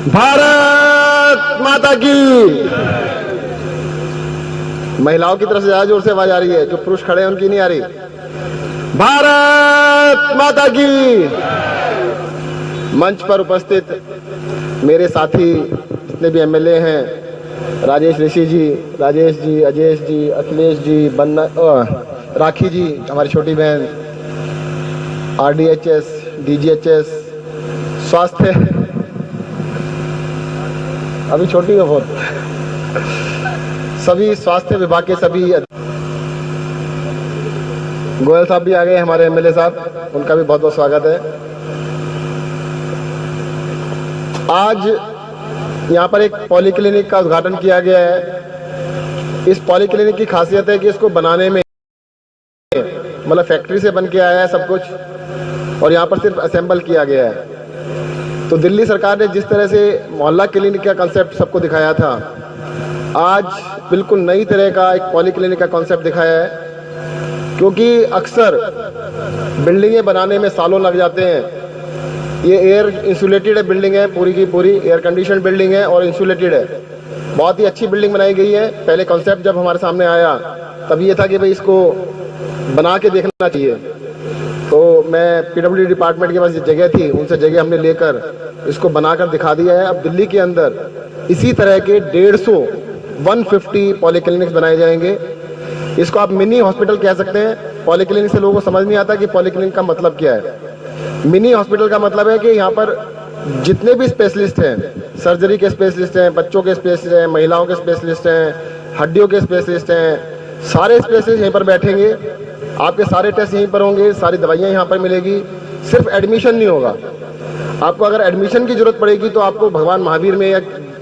भारत माता की। महिलाओं की तरफ से ज्यादा जोर से आवाज आ रही है, जो पुरुष खड़े हैं उनकी नहीं आ रही। भारत माता की। मंच पर उपस्थित मेरे साथी जितने भी एमएलए हैं, राजेश ऋषि जी, राजेश जी, अजेश जी, अखिलेश जी, राखी जी हमारी छोटी बहन, आरडीएचएस, डीजीएचएस, स्वास्थ्य, अभी छोटी है बहुत, सभी स्वास्थ्य विभाग के सभी, गोयल साहब भी आ गए हमारे एमएलए साहब, उनका भी बहुत बहुत स्वागत है। आज यहाँ पर एक पॉलीक्लिनिक का उद्घाटन किया गया है। इस पॉलीक्लिनिक की खासियत है कि इसको बनाने में मतलब फैक्ट्री से बन के आया है सब कुछ, और यहाँ पर सिर्फ असेंबल किया गया है। तो दिल्ली सरकार ने जिस तरह से मोहल्ला क्लिनिक का कंसेप्ट सबको दिखाया था, आज बिल्कुल नई तरह का एक पॉलीक्लिनिक का कॉन्सेप्ट दिखाया है। क्योंकि अक्सर बिल्डिंगें बनाने में सालों लग जाते हैं। ये एयर इंसुलेटेड बिल्डिंग है, पूरी की पूरी एयर कंडीशन बिल्डिंग है और इंसुलेटेड है। बहुत ही अच्छी बिल्डिंग बनाई गई है। पहले कॉन्सेप्ट जब हमारे सामने आया तब ये था कि भाई इसको बना के देखना चाहिए। तो मैं पीडब्ल्यूडी डिपार्टमेंट के पास जगह थी, उनसे जगह हमने लेकर इसको बनाकर दिखा दिया है। अब दिल्ली के अंदर इसी तरह के 150 पॉलीक्लिनिक्स बनाए जाएंगे। इसको आप मिनी हॉस्पिटल कह सकते हैं। पॉलीक्लिनिक से लोगों को समझ नहीं आता कि पॉलीक्लिनिक का मतलब क्या है। मिनी हॉस्पिटल का मतलब है कि यहाँ पर जितने भी स्पेशलिस्ट हैं, सर्जरी के स्पेशलिस्ट हैं, बच्चों के स्पेशलिस्ट हैं, महिलाओं के स्पेशलिस्ट हैं, हड्डियों के स्पेशलिस्ट हैं, सारे स्पेशलिस्ट यहीं पर बैठेंगे। आपके सारे टेस्ट यहीं पर होंगे, सारी दवाइयाँ यहाँ पर मिलेगी। सिर्फ एडमिशन नहीं होगा। आपको अगर एडमिशन की जरूरत पड़ेगी तो आपको भगवान महावीर में या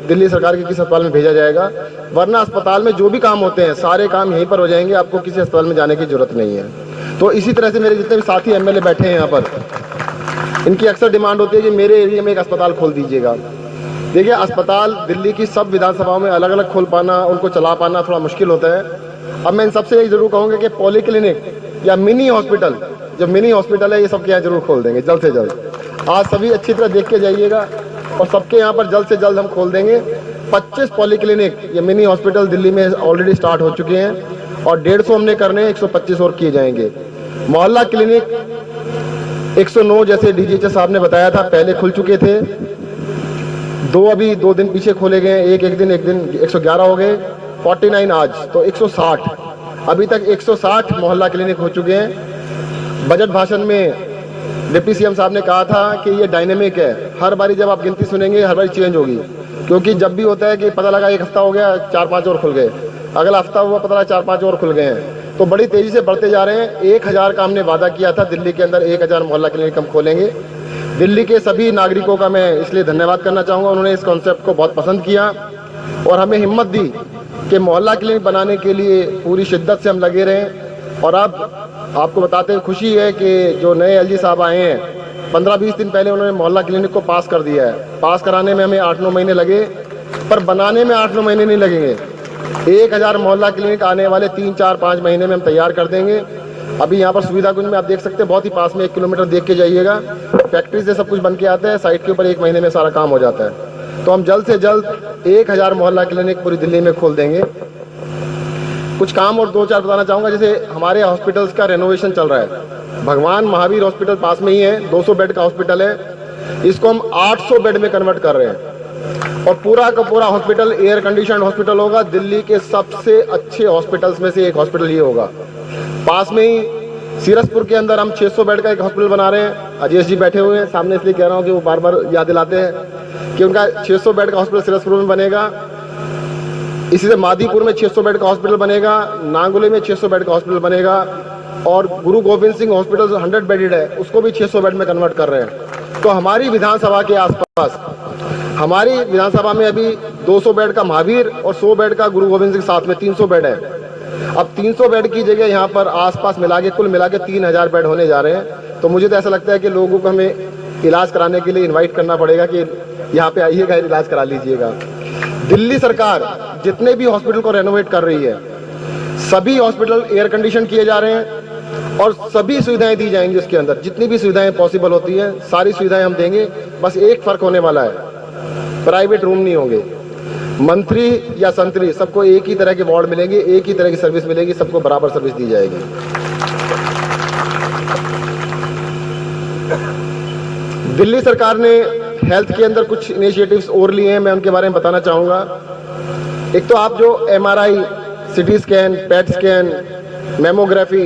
दिल्ली सरकार के किसी अस्पताल में भेजा जाएगा, वरना अस्पताल में जो भी काम होते हैं सारे काम यहीं पर हो जाएंगे। आपको किसी अस्पताल में जाने की जरूरत नहीं है। तो इसी तरह से मेरे जितने भी साथी एमएलए बैठे हैं यहाँ पर, इनकी अक्सर डिमांड होती है कि मेरे एरिया में एक अस्पताल खोल दीजिएगा। देखिए, अस्पताल दिल्ली की सब विधानसभाओं में अलग अलग खोल पाना, उनको चला पाना थोड़ा मुश्किल होता है। अब मैं इन सबसे यही जरूर कहूँगा कि पॉलीक्लिनिक या मिनी हॉस्पिटल, जो मिनी हॉस्पिटल है ये सबके यहाँ जरूर खोल देंगे जल्द से जल्द। आज सभी अच्छी तरह देख के जाइएगा और सबके यहाँ पर जल्द से जल्द हम खोल देंगे। 25 पॉलीक्लिनिक या मिनी हॉस्पिटल दिल्ली में ऑलरेडी स्टार्ट हो चुके हैं और 150 हमने करने, 125 और किए जाएंगे। मोहल्ला क्लिनिक 109 जैसे डीजीएचएस साहब ने बताया था पहले खुल चुके थे, 2 अभी 2 दिन पीछे खोले गए, एक दिन 111 हो गए, 49 आज, तो 160 अभी तक 160 मोहल्ला क्लिनिक हो चुके हैं। बजट भाषण में डिप्टी सीएम साहब ने कहा था कि ये डायनेमिक है, हर बारी जब आप गिनती सुनेंगे हर बारी चेंज होगी। क्योंकि जब भी होता है कि पता लगा 1 हफ्ता हो गया 4-5 और खुल गए, अगला हफ्ता हुआ पता लगा 4-5 और खुल गए हैं, तो बड़ी तेजी से बढ़ते जा रहे हैं। 1000 का हमने वादा किया था, दिल्ली के अंदर 1000 मोहल्ला क्लिनिक हम खोलेंगे। दिल्ली के सभी नागरिकों का मैं इसलिए धन्यवाद करना चाहूँगा, उन्होंने इस कॉन्सेप्ट को बहुत पसंद किया और हमें हिम्मत दी कि मोहल्ला क्लिनिक बनाने के लिए पूरी शिद्दत से हम लगे रहें। और अब आपको बताते हुए खुशी है कि जो नए एलजी साहब आए हैं, 15-20 दिन पहले उन्होंने मोहल्ला क्लिनिक को पास कर दिया है। पास कराने में हमें 8-9 महीने लगे, पर बनाने में 8-9 महीने नहीं लगेंगे। 1000 मोहल्ला क्लिनिक आने वाले 3-4-5 महीने में हम तैयार कर देंगे। अभी यहाँ पर सुविधा कुंज में आप देख सकते हैं, बहुत ही पास में 1 किलोमीटर देख के जाइएगा, फैक्ट्री से सब कुछ बन के आता है, साइट के ऊपर 1 महीने में सारा काम हो जाता है। तो हम जल्द से जल्द 1000 मोहल्ला क्लिनिक पूरी दिल्ली में खोल देंगे। कुछ काम और 2-4 बताना चाहूँगा। जैसे हमारे हॉस्पिटल्स का रेनोवेशन चल रहा है। भगवान महावीर हॉस्पिटल पास में ही है, 200 बेड का हॉस्पिटल है, इसको हम 800 बेड में कन्वर्ट कर रहे हैं और पूरा का पूरा हॉस्पिटल एयर कंडीशन हॉस्पिटल होगा। दिल्ली के सबसे अच्छे हॉस्पिटल्स में से एक हॉस्पिटल ये होगा। पास में ही सीरसपुर के अंदर हम 600 बेड का एक हॉस्पिटल बना रहे हैं। अजेश जी बैठे हुए हैं सामने, इसलिए कह रहा हूँ कि वो बार बार याद दिलाते हैं कि उनका 600 बेड का हॉस्पिटल सीरसपुर में बनेगा। इसी से मादीपुर में 600 बेड का हॉस्पिटल बनेगा, नांगुले में 600 बेड का हॉस्पिटल बनेगा और गुरु गोविंद सिंह हॉस्पिटल 100 बेडेड है, उसको भी 600 बेड में कन्वर्ट कर रहे हैं। तो हमारी विधानसभा के आसपास, हमारी विधानसभा में अभी 200 बेड का महावीर और 100 बेड का गुरु गोविंद सिंह, साथ में 300 बेड है। अब 300 बेड की जगह यहाँ पर आसपास मिला के कुल मिला के 3000 बेड होने जा रहे हैं। तो मुझे तो ऐसा लगता है कि लोगों को हमें इलाज कराने के लिए इन्वाइट करना पड़ेगा कि यहाँ पे आइएगा, इलाज करा लीजिएगा। दिल्ली सरकार जितने भी हॉस्पिटल को रेनोवेट कर रही है, सभी हॉस्पिटल एयर कंडीशन किए जा रहे हैं। और सभी सुविधाएं दी जाएंगी उसके अंदर, जितनी भी सुविधाएं पॉसिबल होती है सारी सुविधाएं हम देंगे। बस एक फर्क होने वाला है, प्राइवेट रूम नहीं होंगे। मंत्री या संतरी सबको एक ही तरह के वार्ड मिलेंगे, एक ही तरह की सर्विस मिलेगी, सबको बराबर सर्विस दी जाएगी। दिल्ली सरकार ने हेल्थ के अंदर कुछ इनिशिएटिव्स और लिए हैं, मैं उनके बारे में बताना चाहूंगा। एक तो आप जो MRI, CT scan, PET scan, mammography,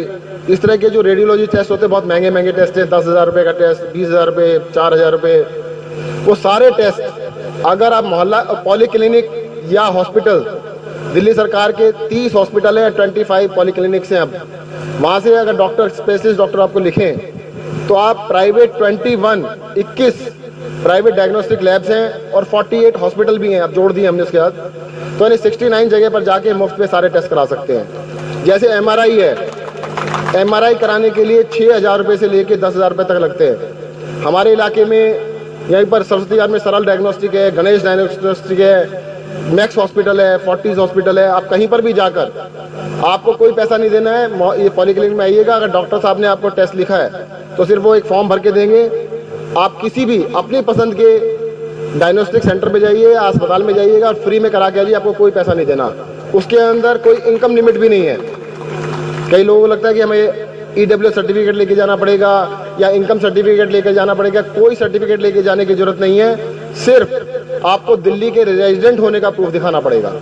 इस तरह के जो रेडियोलॉजी टेस्ट होते हैं, बहुत महंगे महंगे टेस्ट हैं, 10,000 रुपये का टेस्ट, 20,000 रुपये, 4,000 रुपये, वो सारे टेस्ट अगर आप मोहल्ला पॉलीक्लिनिक या हॉस्पिटल, दिल्ली सरकार के 30 हॉस्पिटल हैं, 25 पॉलीक्लिनिक्स हैं, अब वहाँ से अगर डॉक्टर, स्पेशलिस्ट डॉक्टर आपको लिखें तो आप प्राइवेट 21 प्राइवेट डायग्नोस्टिक लैब्स हैं और 48 हॉस्पिटल भी हैं, अब जोड़ दिए हमने उसके बाद, तो यानी 69 जगह पर जाके मुफ्त में सारे टेस्ट करा सकते हैं। जैसे MRI है, MRI कराने के लिए 6,000 रुपये से लेके 10,000 रुपये तक लगते हैं। हमारे इलाके में यहीं पर सरस्वती गार्ड में सरल डायग्नोस्टिक है, गणेश डायग्नोस्टिक है, मैक्स हॉस्पिटल है, फोर्टिस हॉस्पिटल है। आप कहीं पर भी जाकर, आपको कोई पैसा नहीं देना है, ये पॉलीक्लिनिक में आइएगा, अगर डॉक्टर साहब ने आपको टेस्ट लिखा है तो सिर्फ वो एक फॉर्म भर के देंगे, आप किसी भी अपनी पसंद के डायग्नोस्टिक सेंटर पे जाइए, अस्पताल में जाइएगा और फ्री में करा के आइए, आपको कोई पैसा नहीं देना। उसके अंदर कोई इनकम लिमिट भी नहीं है। कई लोगों को लगता है कि हमें EWS सर्टिफिकेट लेके जाना पड़ेगा या इनकम सर्टिफिकेट लेके जाना पड़ेगा। कोई सर्टिफिकेट लेके जाने की जरूरत नहीं है, सिर्फ आपको दिल्ली के रेजिडेंट होने का प्रूफ दिखाना पड़ेगा।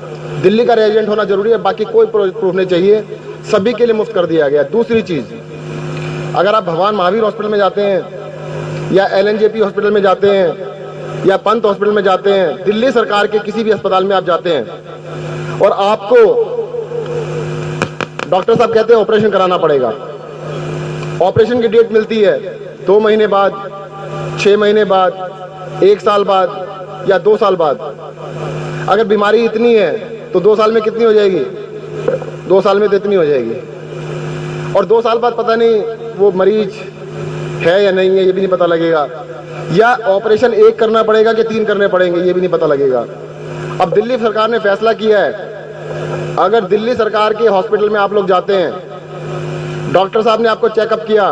दिल्ली का रेजिडेंट होना जरूरी है, बाकी कोई प्रूफ नहीं चाहिए, सभी के लिए मुफ्त कर दिया गया। दूसरी चीज, अगर आप भगवान महावीर हॉस्पिटल में जाते हैं या LNJP हॉस्पिटल में जाते हैं या पंत हॉस्पिटल में जाते हैं, दिल्ली सरकार के किसी भी अस्पताल में आप जाते हैं और आपको डॉक्टर साहब कहते हैं ऑपरेशन कराना पड़ेगा, ऑपरेशन की डेट मिलती है 2 महीने बाद, 6 महीने बाद, 1 साल बाद या 2 साल बाद। अगर बीमारी इतनी है तो 2 साल में कितनी हो जाएगी? 2 साल में तो इतनी हो जाएगी, और 2 साल बाद पता नहीं वो मरीज है या नहीं है, ये भी नहीं पता लगेगा, या ऑपरेशन 1 करना पड़ेगा कि 3 करने पड़ेंगे, ये भी नहीं पता लगेगा। अब दिल्ली सरकार ने फैसला किया है, अगर दिल्ली सरकार के हॉस्पिटल में आप लोग जाते हैं, डॉक्टर साहब ने आपको चेकअप किया,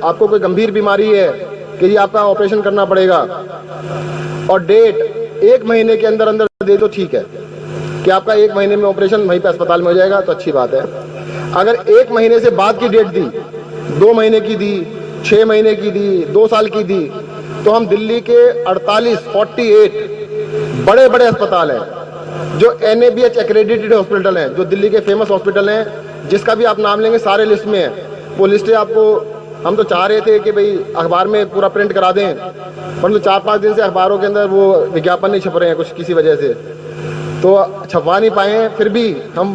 आपको कोई गंभीर बीमारी है कि ये आपका ऑपरेशन करना पड़ेगा और डेट 1 महीने के अंदर अंदर दे दो, ठीक है कि आपका 1 महीने में ऑपरेशन वहीं पे अस्पताल में हो जाएगा, तो अच्छी बात है। अगर 1 महीने से बाद की डेट दी, 2 महीने की दी, 6 महीने की दी, 2 साल की दी, तो हम दिल्ली के 48 बड़े बड़े अस्पताल हैं जो NABH एक्रेडिटेड हॉस्पिटल हैं, जो दिल्ली के फेमस हॉस्पिटल हैं, जिसका भी आप नाम लेंगे सारे लिस्ट में है। वो लिस्टें आपको, हम तो चाह रहे थे कि भाई अखबार में पूरा प्रिंट करा दें, परंतु 4-5 दिन से अखबारों के अंदर वो विज्ञापन नहीं छप रहे हैं कुछ किसी वजह से, तो छपवा नहीं पाए हैं। फिर भी हम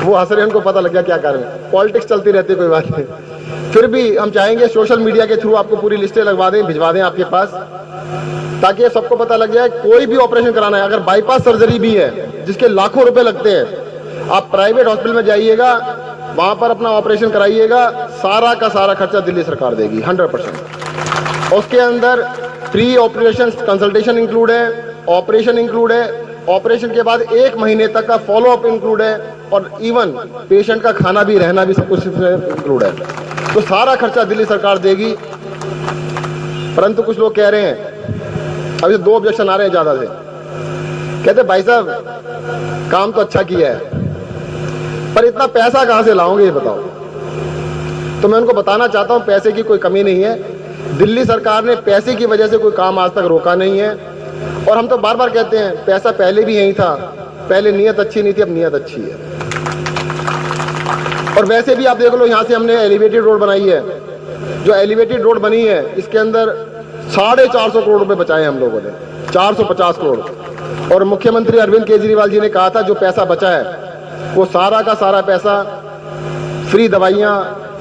वो हंस रहे हैं, उनको पता लग गया क्या कारण है, पॉलिटिक्स चलती रहती है, कोई बात नहीं। फिर भी हम चाहेंगे सोशल मीडिया के थ्रू आपको पूरी लिस्टें लगवा दें, भिजवा दें आपके पास, ताकि सबको पता लग जाए। कोई भी ऑपरेशन कराना है, अगर बाईपास सर्जरी भी है जिसके लाखों रुपए लगते हैं, आप प्राइवेट हॉस्पिटल में जाइएगा, वहां पर अपना ऑपरेशन कराइएगा, सारा का सारा खर्चा दिल्ली सरकार देगी 100%। उसके अंदर प्री ऑपरेशन कंसल्टेशन इंक्लूड है, ऑपरेशन इंक्लूड है, ऑपरेशन के बाद 1 महीने तक का फॉलो अप इंक्लूड है, और इवन पेशेंट का खाना भी, रहना भी, सब कुछ इंक्लूड है। तो सारा खर्चा दिल्ली सरकार देगी। परंतु कुछ लोग कह रहे हैं, अभी 2 ऑब्जेक्शन आ रहे हैं ज्यादा से, कहते भाई साहब काम तो अच्छा किया है, पर इतना पैसा कहां से लाओगे ये बताओ। तो मैं उनको बताना चाहता हूं, पैसे की कोई कमी नहीं है। दिल्ली सरकार ने पैसे की वजह से कोई काम आज तक रोका नहीं है, और हम तो बार बार कहते हैं पैसा पहले भी यही था, पहले नीयत अच्छी नहीं थी, अब नीयत अच्छी है। और वैसे भी आप देख लो, यहां से हमने एलिवेटेड रोड बनाई है, जो एलिवेटेड रोड बनी है इसके अंदर 450 करोड़ रुपए बचाए हम लोगों ने, 450 करोड़। और मुख्यमंत्री अरविंद केजरीवाल जी ने कहा था जो पैसा बचा है वो सारा का सारा पैसा फ्री दवाइयां,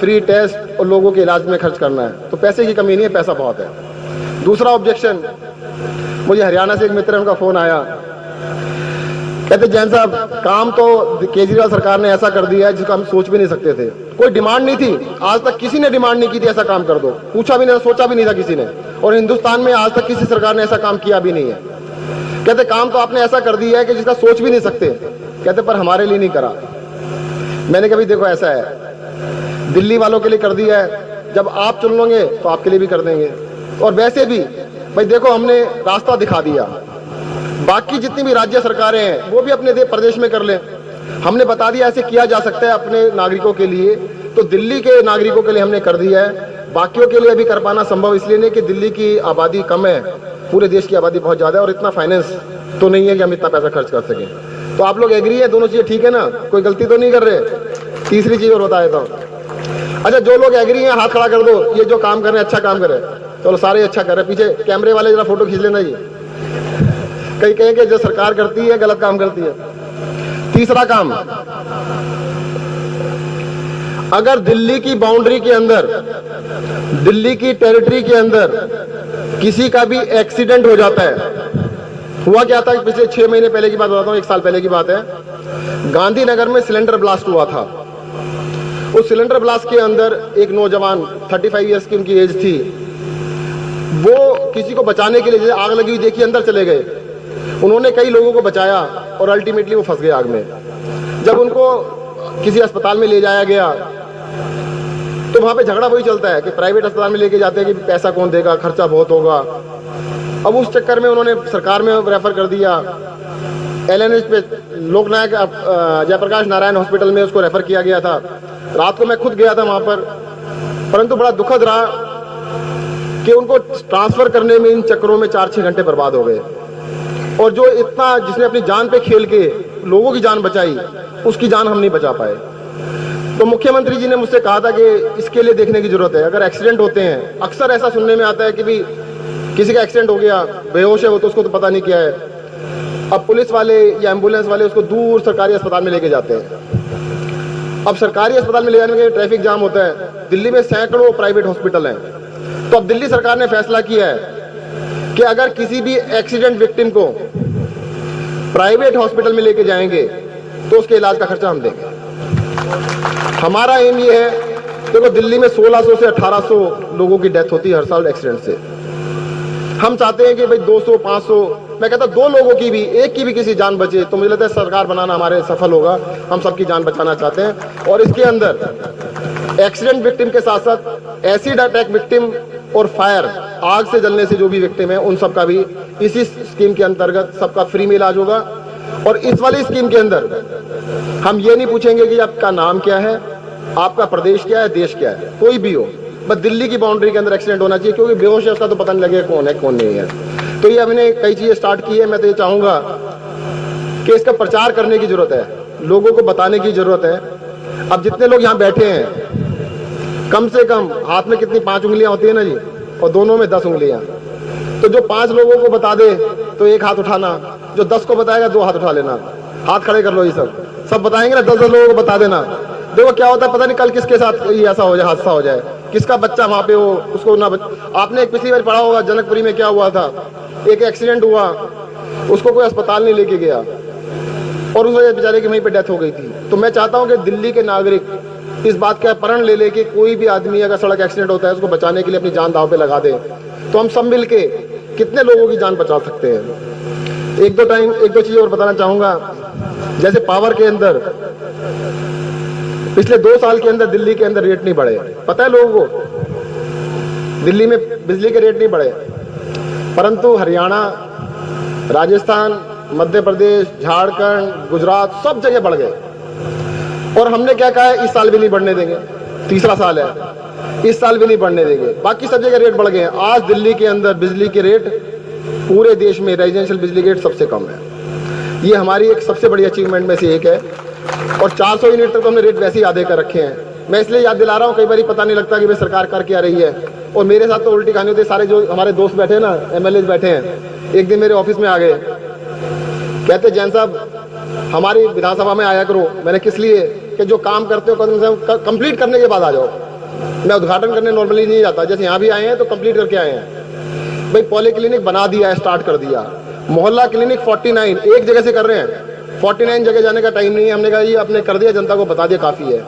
फ्री टेस्ट और लोगों के इलाज में खर्च करना है। तो पैसे की कमी नहीं है, पैसा बहुत है। दूसरा ऑब्जेक्शन, मुझे हरियाणा से एक मित्र, उनका फोन आया, कहते जैन साहब काम तो केजरीवाल सरकार ने ऐसा कर दिया है जिसको हम सोच भी नहीं सकते थे, कोई डिमांड नहीं थी, आज तक किसी ने डिमांड नहीं की थी ऐसा काम कर दो, पूछा भी नहीं, सोचा भी नहीं था किसी ने, और हिंदुस्तान में आज तक किसी सरकार ने ऐसा काम किया भी नहीं है। कहते काम तो आपने ऐसा कर दिया है कि जिसका सोच भी नहीं सकते, कहते पर हमारे लिए नहीं करा। मैंने कहा देखो ऐसा है, दिल्ली वालों के लिए कर दिया है, जब आप चुन लोगे तो आपके लिए भी कर देंगे। और वैसे भी भाई देखो, हमने रास्ता दिखा दिया, बाकी जितनी भी राज्य सरकारें हैं वो भी अपने प्रदेश में कर लें। हमने बता दिया ऐसे किया जा सकता है अपने नागरिकों के लिए, तो दिल्ली के नागरिकों के लिए हमने कर दिया है। बाकियों के लिए अभी कर पाना संभव इसलिए नहीं कि दिल्ली की आबादी कम है, पूरे देश की आबादी बहुत ज्यादा है और इतना फाइनेंस तो नहीं है कि हम इतना पैसा खर्च कर सकें। तो आप लोग एग्री है, दोनों चीजें ठीक है ना, कोई गलती तो नहीं कर रहे। तीसरी चीज और बता देता हूं, अच्छा जो लोग एग्री हैं हाथ खड़ा कर दो, ये जो काम कर रहे हैं अच्छा काम कर रहे हैं। चलो सारे अच्छा कर रहे हैं, पीछे कैमरे वाले जरा फोटो खींच लेना। ये कई कहेंगे जो सरकार करती है गलत काम करती है। तीसरा काम, अगर दिल्ली की बाउंड्री के अंदर, दिल्ली की टेरिटरी के अंदर किसी का भी एक्सीडेंट हो जाता है, हुआ क्या था पिछले 6 महीने पहले की बात बताता हूं, 1 साल पहले की बात है, गांधीनगर में सिलेंडर ब्लास्ट हुआ था। उस सिलेंडर ब्लास्ट के अंदर एक नौजवान 35 ईयर्स की उनकी एज थी, वो किसी को बचाने के लिए, जैसे आग लगी हुई देखी, अंदर चले गए। उन्होंने कई लोगों को बचाया और अल्टीमेटली वो फंस गए आग में। जब उनको किसी अस्पताल में ले जाया गया तो वहां पे झगड़ा वही चलता है कि प्राइवेट अस्पताल में लेके जाते हैं कि पैसा कौन देगा, खर्चा बहुत होगा। अब उस चक्कर में उन्होंने सरकार में रेफर कर दिया, LNH पे लोकनायक जयप्रकाश नारायण हॉस्पिटल में उसको रेफर किया गया था। रात को मैं खुद गया था वहां पर, परंतु बड़ा दुखद रहा कि उनको ट्रांसफर करने में इन चक्करों में 4-6 घंटे बर्बाद हो गए। और जो इतना, जिसने अपनी जान पे खेल के लोगों की जान बचाई, उसकी जान हम नहीं बचा पाए। तो मुख्यमंत्री जी ने मुझसे कहा था कि इसके लिए देखने की जरूरत है। अगर एक्सीडेंट होते हैं, अक्सर ऐसा सुनने में आता है कि भी किसी का एक्सीडेंट हो गया, बेहोश है वो, तो उसको तो पता नहीं क्या है। अब पुलिस वाले या एम्बुलेंस वाले उसको दूर सरकारी अस्पताल में लेके जाते हैं। अब सरकारी अस्पताल में ले जाने के ट्रैफिक जाम होता है। दिल्ली में सैकड़ों प्राइवेट हॉस्पिटल हैं। तो अब दिल्ली सरकार ने फैसला किया है कि अगर किसी भी एक्सीडेंट विक्टिम को प्राइवेट हॉस्पिटल में लेके जाएंगे तो उसके इलाज का खर्चा हम देंगे। हमारा एम ये है, देखो दिल्ली में 1600 से 1800 लोगों की डेथ होती है हर साल एक्सीडेंट से। हम चाहते हैं कि भाई 200, 500, मैं कहता 2 लोगों की भी, एक की भी किसी जान बचे तो मुझे लगता है सरकार बनाना हमारे सफल होगा। हम सबकी जान बचाना चाहते हैं। और इसके अंदर एक्सीडेंट विक्टिम के साथ साथ एसिड अटैक विक्टिम और फायर, आग से जलने से जो भी विक्टिम है, उन सबका भी इसी स्कीम के अंतर्गत सबका फ्री में इलाज होगा। और इस वाली स्कीम के अंदर हम ये नहीं पूछेंगे कि आपका नाम क्या है, आपका प्रदेश क्या है, देश क्या है, कोई भी हो, बस दिल्ली की बाउंड्री के अंदर एक्सीडेंट होना चाहिए, क्योंकि बेहोश है उसका तो पता नहीं लगेगा कौन है कौन नहीं है। तो ये हमने कई चीजें स्टार्ट की है। मैं तो ये चाहूंगा कि इसका प्रचार करने की जरूरत है, लोगों को बताने की जरूरत है। अब जितने लोग यहाँ बैठे हैं, कम से कम हाथ में कितनी 5 उंगलियां होती है ना जी, और दोनों में 10 उंगलियां। तो जो 5 लोगों को बता दे तो 1 हाथ उठाना, जो 10 को बताएगा 2 हाथ उठा लेना। हाथ खड़े कर लो, ये सब बताएंगे ना, 10 लोगों को बता देना। देखो क्या होता है, पता नहीं कल किसके साथ ये ऐसा हो जाए, हादसा हो जाए, किसका बच्चा वहां पे हो, उसको ना आपने एक पिछली बार पढ़ा होगा जनकपुरी में क्या हुआ था, एक एक्सीडेंट हुआ, उसको कोई अस्पताल नहीं लेके गया और उस बेचारे की वहीं पे डेथ हो गई थी। तो मैं चाहता हूं कि दिल्ली के नागरिक इस बात का प्रण ले ले कि कोई भी आदमी अगर सड़क एक्सीडेंट होता है उसको बचाने के लिए अपनी जान दांव पे लगा दे, तो हम सब मिलके कितने लोगों की जान बचा सकते हैं। एक दो चीज और बताना चाहूंगा। जैसे पावर के अंदर पिछले 2 साल के अंदर दिल्ली के अंदर रेट नहीं बढ़े, पता है लोगों को, दिल्ली में बिजली के रेट नहीं बढ़े, परंतु हरियाणा, राजस्थान, मध्य प्रदेश, झारखंड, गुजरात, सब जगह बढ़ गए। और हमने क्या कहा है, इस साल भी नहीं बढ़ने देंगे। तीसरा साल है, इस साल भी नहीं बढ़ने देंगे। बाकी सब जगह रेट बढ़ गए हैं। आज दिल्ली के अंदर बिजली के रेट पूरे देश में, रेजिडेंशियल बिजली के रेट सबसे कम है। ये हमारी एक सबसे बड़ी अचीवमेंट में से एक है। और 400 यूनिट तक तो हमने रेट वैसे ही आधे कर रखे हैं। मैं इसलिए याद दिला रहा हूँ, कई बार पता नहीं लगता कि भाई सरकार कर क्या रही है। और मेरे साथ तो उल्टी कहानी होती है। सारे जो हमारे दोस्त बैठे हैं ना, MLA बैठे हैं, एक दिन मेरे ऑफिस में आ गए, कहते जैन साहब हमारी विधानसभा में आया करो। मैंने किस लिए, कि जो काम करते हो कंप्लीट करने के बाद आ जाओ। मैं उद्घाटन करने नॉर्मली नहीं जाता, जैसे यहाँ भी आए हैं तो कंप्लीट करके आए हैं। भाई पॉलीक्लिनिक बना दिया है, स्टार्ट कर दिया। मोहल्ला क्लिनिक 49 एक जगह से कर रहे हैं, 49 जगह जाने का टाइम नहीं है। हमने कहा ये आपने कर दिया, जनता को बता दिया, काफी है।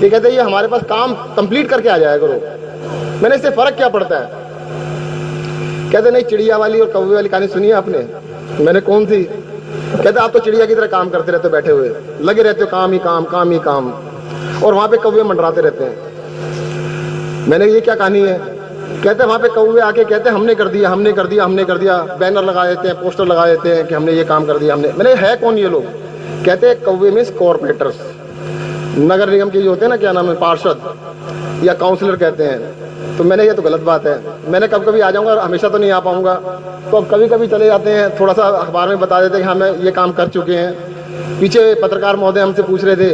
ये कहते हैं ये हमारे पास काम कंप्लीट करके आ जाया करो। मैंने इससे फर्क क्या पड़ता है, कहते नहीं चिड़िया वाली और कौवे वाली कहानी सुनी है आपने। मैंने कौन सी, कहते आप तो चिड़िया की तरह काम करते रहते हो, बैठे हुए लगे रहते हो, काम ही काम, काम ही काम, और वहां पे कौवे मंडराते रहते हैं। मैंने ये क्या कहानी है? कहते वहां पे कौवे आके कहते हमने कर दिया, हमने कर दिया, हमने कर दिया, बैनर लगा देते हैं, पोस्टर लगा देते हैं कि हमने ये काम कर दिया हमने। मैंने है कौन ये लोग? कहते हैं कौवे मीन्स कॉर्पोरेटर्स, नगर निगम के जो होते हैं ना, क्या नाम है, पार्षद या काउंसलर कहते हैं। तो मैंने ये तो गलत बात है। मैंने कभी कभी आ जाऊंगा, हमेशा तो नहीं आ पाऊंगा, तो अब कभी कभी चले जाते हैं, थोड़ा सा अखबार में बता देते हैं कि हाँ मैं ये काम कर चुके हैं। पीछे पत्रकार महोदय हमसे पूछ रहे थे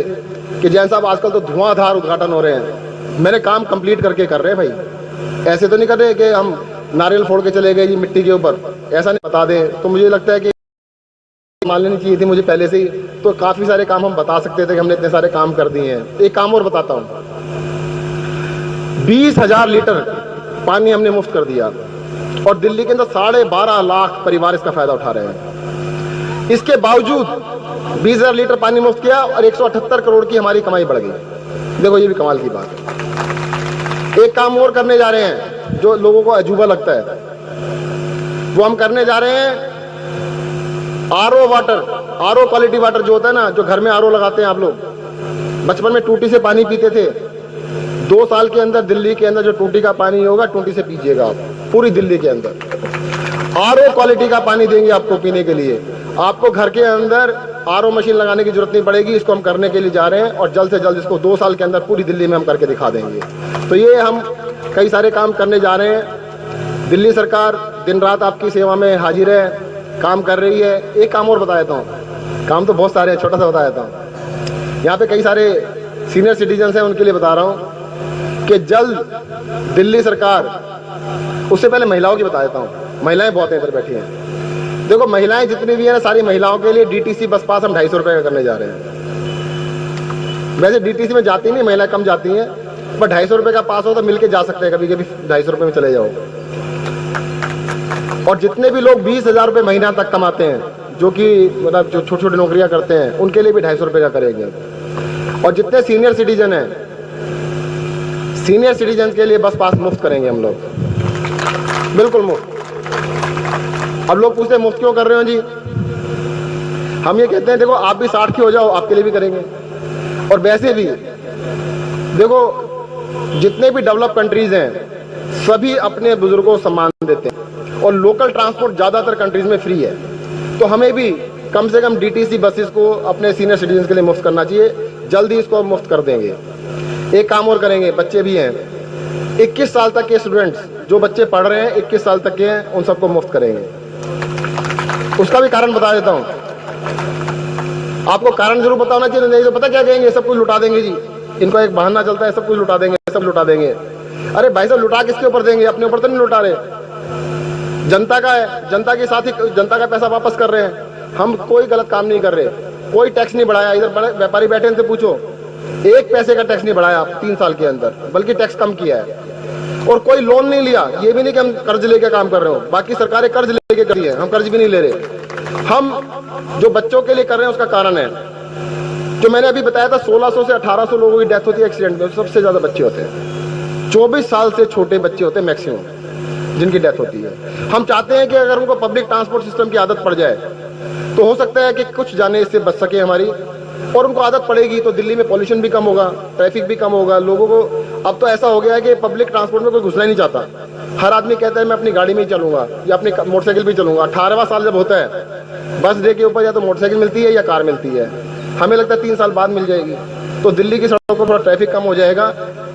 कि जैन साहब आजकल तो धुआंधार उद्घाटन हो रहे हैं। मैंने काम कंप्लीट करके कर रहे हैं भाई, ऐसे तो नहीं कर रहे कि हम नारियल फोड़ के चले गए जी मिट्टी के ऊपर, ऐसा नहीं बता दें। तो मुझे लगता है कि मान लेनी चाहिए थी मुझे पहले से ही, तो काफी सारे काम हम बता सकते थे कि हमने इतने सारे काम कर दिए हैं। एक काम और बताता हूं, 20,000 लीटर पानी हमने मुफ्त कर दिया और दिल्ली के अंदर 12.5 लाख परिवार इसका फायदा उठा रहे हैं। इसके बावजूद 20,000 लीटर पानी मुफ्त किया और 178 करोड़ की हमारी कमाई बढ़ गई। देखो ये भी कमाल की बात है। एक काम और करने जा रहे हैं जो लोगों को अजूबा लगता है, वो हम करने जा रहे हैं RO water, RO quality water जो होता है ना, जो घर में आरओ लगाते हैं आप लोग, बचपन में टूटी से पानी पीते थे। 2 साल के अंदर दिल्ली के अंदर जो टूटी का पानी होगा, टूटी से पीजिएगा आप, पूरी दिल्ली के अंदर आरओ क्वालिटी का पानी देंगे आपको पीने के लिए। आपको घर के अंदर आरओ मशीन लगाने की जरूरत नहीं पड़ेगी। इसको हम करने के लिए जा रहे हैं और जल्द से जल्द इसको 2 साल के अंदर पूरी दिल्ली में हम करके दिखा देंगे। तो ये हम कई सारे काम करने जा रहे हैं। दिल्ली सरकार दिन रात आपकी सेवा में हाजिर है, काम कर रही है। एक काम और बता देता हूँ, काम तो बहुत सारे हैं, छोटा सा बता देता हूँ। यहाँ पे कई सारे सीनियर सिटीजन हैं, उनके लिए बता रहा हूँ कि जल्द दिल्ली सरकार, उससे पहले महिलाओं की बता देता हूँ, महिलाएं बहुत हैं इधर बैठी हैं। देखो महिलाएं जितनी भी है ना, सारी महिलाओं के लिए डीटीसी बस पास हम 250 रुपए का करने जा रहे हैं। वैसे डीटीसी में जाती नहीं, महिलाएं कम जाती हैं, पर 250 रुपए का पास हो तो मिलके जा सकते हैं, कभी कभी 250 रुपए में चले जाओ। और जितने भी लोग 20,000 रुपए महीना तक कमाते हैं, जो कि मतलब जो छोटी छोटी नौकरियां करते हैं, उनके लिए भी 250 रुपए का करेंगे। और जितने सीनियर सिटीजन हैं, सीनियर सिटीजन के लिए बस पास मुफ्त करेंगे हम लोग, बिल्कुल मुफ्त। अब लोग पूछते हैं मुफ्त क्यों कर रहे हो जी? हम ये कहते हैं देखो आप भी 60 के हो जाओ, आपके लिए भी करेंगे। और वैसे भी देखो जितने भी डेवलप कंट्रीज हैं, सभी अपने बुजुर्गों को सम्मान देते हैं और लोकल ट्रांसपोर्ट ज्यादातर कंट्रीज में फ्री है। तो हमें भी कम से कम डीटीसी बसेस को अपने सीनियर सिटीजन के लिए मुफ्त करना चाहिए। जल्दी इसको मुफ्त कर देंगे। एक काम और करेंगे, बच्चे भी हैं, 21 साल तक के स्टूडेंट्स, जो बच्चे पढ़ रहे हैं 21 साल तक के हैं, उन सबको मुफ्त करेंगे। उसका भी कारण बता देता हूं, आपको कारण जरूर पता होना चाहिए, नहीं तो पता क्या कहेंगे, सब कुछ लुटा देंगे जी। इनको एक बहाना चलता है, सब कुछ लुटा देंगे, सब लुटा देंगे। अरे भाई साहब, लुटा किसके ऊपर देंगे? अपने ऊपर तो नहीं लुटा रहे, जनता का है, जनता के साथ ही जनता का पैसा वापस कर रहे हैं। हम कोई गलत काम नहीं कर रहे, कोई टैक्स नहीं बढ़ाया। इधर व्यापारी बैठे इनसे पूछो, 1 पैसे का टैक्स नहीं बढ़ाया 3 साल के अंदर, बल्कि टैक्स कम किया है। और कोई लोन नहीं लिया, ये भी नहीं कि हम कर्ज लेके काम कर रहे हो, बाकी सरकारें कर्ज लेके करी है, हम कर्ज भी नहीं ले रहे। हम जो बच्चों के लिए कर रहे हैं उसका कारण है, जो मैंने अभी बताया था, 1600 से 1800 लोगों की डेथ होती है एक्सीडेंट में, सबसे ज्यादा बच्चे होते हैं, 24 साल से छोटे बच्चे होते हैं मैक्सिमम जिनकी डेथ होती है। हम चाहते हैं कि अगर उनको पब्लिक ट्रांसपोर्ट सिस्टम की आदत पड़ जाए तो हो सकता है कि कुछ जाने इससे बच सके हमारी, और उनको आदत पड़ेगी तो दिल्ली में पॉल्यूशन भी कम होगा, ट्रैफिक भी कम होगा। लोगों को अब तो ऐसा हो गया है कि पब्लिक ट्रांसपोर्ट में कोई घुसना ही नहीं चाहता। हर आदमी कहता है मैं अपनी गाड़ी में ही चलूंगा या अपनी मोटरसाइकिल भी चलूंगा। 18वां साल जब होता है, बस डे के ऊपर या तो मोटरसाइकिल मिलती है या कार मिलती है। हमें लगता है 3 साल बाद मिल जाएगी। तो दिल्ली की सड़कों पर थोड़ा ट्रैफिक कम हो जाएगा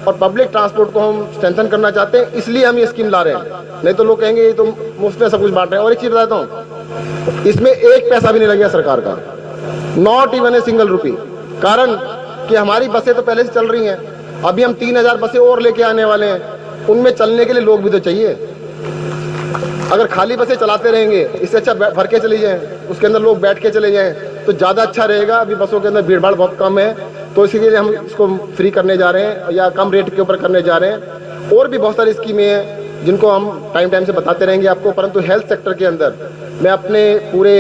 और पब्लिक ट्रांसपोर्ट को हम स्ट्रेंथन करना चाहते हैं, इसलिए हम ये स्कीम ला रहे हैं। नहीं तो लोग कहेंगे ये तो मुफ्त में सब कुछ बांट रहे हैं। और एक चीज बताता हूँ, इसमें 1 पैसा भी नहीं लगेगा सरकार का, not even a single rupee. कारण कि हमारी बसें तो पहले से चल रही हैं, अभी हम 3000 बसें और लेके आने वाले हैं। उनमें चलने के लिए लोग भी तो चाहिए। अगर खाली बसें चलाते रहेंगे, इससे अच्छा भर के चली जाएं, उसके अंदर लोग बैठ के चले जाएं तो ज्यादा अच्छा रहेगा। अभी बसों के अंदर भीड़ भाड़ बहुत कम है, तो इसी लिए हम इसको फ्री करने जा रहे हैं या कम रेट के ऊपर करने जा रहे हैं। और भी बहुत सारी स्कीमें हैं जिनको हम टाइम टाइम से बताते रहेंगे आपको। परंतु हेल्थ सेक्टर के अंदर मैं अपने पूरे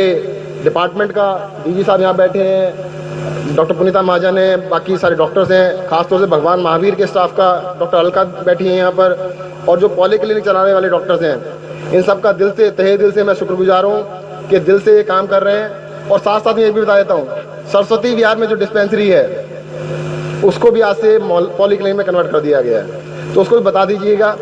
डिपार्टमेंट का, डीजी साहब यहाँ बैठे हैं, डॉक्टर पुनीता महाजन है, बाकी सारे डॉक्टर्स हैं, खासतौर से भगवान महावीर के स्टाफ का डॉक्टर अलका बैठी है यहाँ पर, और जो पॉली क्लिनिक चलाने वाले डॉक्टर्स हैं, इन सब का दिल से, तहे दिल से मैं शुक्रगुजार हूँ कि दिल से ये काम कर रहे हैं। और साथ साथ ये भी बता देता हूँ, सरस्वती विहार में जो डिस्पेंसरी है उसको भी आज से पॉली क्लिनिक में कन्वर्ट कर दिया गया है। तो उसको भी बता दीजिएगा।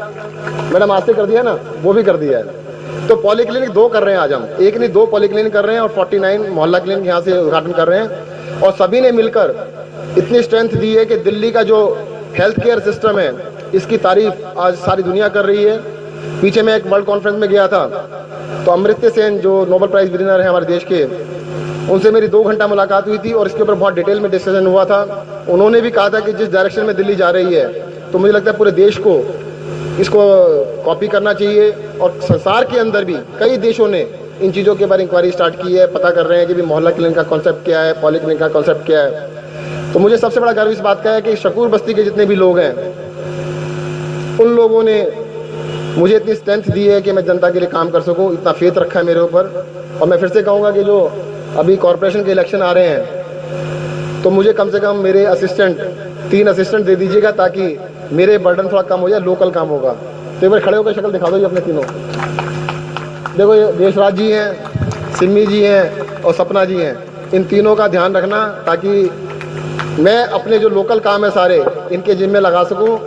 मैडम आज से कर दिया ना, वो भी कर दिया है। तो पॉलीक्लिनिक 2 कर रहे हैं आज हम, एक नहीं 2 पॉलीक्लिनिक कर रहे हैं और 49 मोहल्ला क्लिनिक यहाँ से उद्घाटन कर रहे हैं। और सभी ने मिलकर इतनी स्ट्रेंथ दी है कि दिल्ली का जो हेल्थ केयर सिस्टम है इसकी तारीफ आज सारी दुनिया कर रही है। पीछे मैं एक वर्ल्ड कॉन्फ्रेंस में गया था, तो अमृत्य सेन जो नोबेल प्राइज विनर है हमारे देश के, उनसे मेरी 2 घंटा मुलाकात हुई थी और इसके ऊपर बहुत डिटेल में डिस्कशन हुआ था। उन्होंने भी कहा था कि जिस डायरेक्शन में दिल्ली जा रही है, तो मुझे लगता है पूरे देश को इसको कॉपी करना चाहिए। और संसार के अंदर भी कई देशों ने इन चीज़ों के बारे में इंक्वायरी स्टार्ट की है, पता कर रहे हैं कि भी मोहल्ला क्लिनिक का कॉन्सेप्ट क्या है, पॉलीक्लिनिक का कॉन्सेप्ट क्या है। तो मुझे सबसे बड़ा गर्व इस बात का है कि शकूर बस्ती के जितने भी लोग हैं, उन लोगों ने मुझे इतनी स्ट्रेंथ दी है कि मैं जनता के लिए काम कर सकूं, इतना फेथ रखा है मेरे ऊपर। और मैं फिर से कहूँगा कि जो अभी कॉरपोरेशन के इलेक्शन आ रहे हैं, तो मुझे कम से कम मेरे असिस्टेंट 3 असिस्टेंट दे दीजिएगा, ताकि मेरे बर्डन थोड़ा कम हो जाए, लोकल काम होगा। तो एक बार खड़े होकर शक्ल दिखा दो जी अपने तीनों। देखो ये देशराज जी हैं, सिम्मी जी हैं और सपना जी हैं, इन तीनों का ध्यान रखना, ताकि मैं अपने जो लोकल काम है सारे इनके जिम्मे लगा सकूं।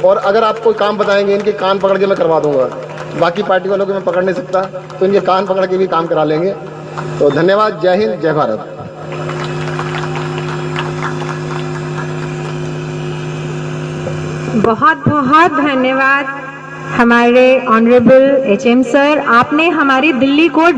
और अगर आप कोई काम बताएंगे, इनके कान पकड़ के मैं करवा दूंगा। बाकी पार्टी वालों को मैं पकड़ नहीं सकता, तो इनके कान पकड़ के भी काम करा लेंगे। तो धन्यवाद, जय हिंद, जय भारत। बहुत बहुत धन्यवाद हमारे ऑनरेबल HM सर, आपने हमारी दिल्ली को